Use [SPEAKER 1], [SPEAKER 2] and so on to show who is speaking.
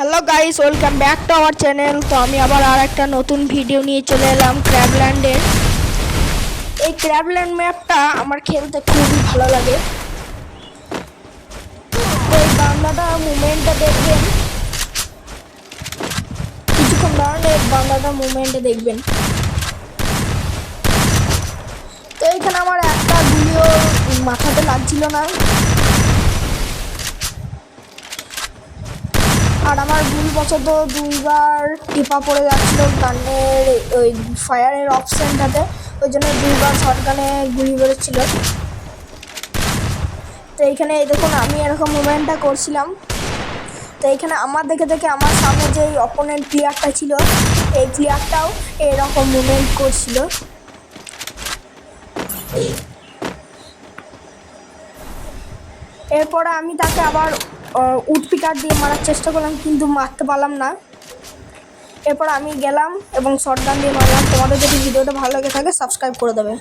[SPEAKER 1] Hello guys, welcome back to our channel. তো আমি আবার আর একটা নতুন ভিডিও নিয়ে চলে এলাম ক্র্যাবল্যান্ডের। এই ক্র্যাবল্যান্ড ম্যাপটা আমার খেলতে খুবই ভালো লাগে। তো এই বাংলাটা মুভমেন্টটা দেখবেন, কিছুক্ষণ দাঁড়ালে বাংলাটা মুভমেন্টে দেখবেন। তো এইখানে আমার একটা গুলিও মাথাতে লাগছিল না, আর আমার ভুলবশত দুইবার টিপা পড়ে যাচ্ছিলো গানের ওই ফায়ারের অপশানটাতে, ওই জন্য দুইবার শটগানে গুলি বেরোচ্ছিল। তো এইখানে দেখুন আমি এরকম মুভমেন্টটা করছিলাম। তো এইখানে আমার দেখে দেখে আমার সামনে যে অপোনেন্ট প্লেয়ারটা ছিল, এই প্লেয়ারটাও এরকম মুভমেন্ট করছিল। এরপরে আমি তাকে আবার উড পিকার দিয়ে মারার চেষ্টা করলাম, কিন্তু মারতে পারলাম না। এরপর আমি গেলাম এবং শটগান দিয়ে মারলাম। তোমাদের যদি ভিডিওটা ভালো লেগে থাকে সাবস্ক্রাইব করে দেবে।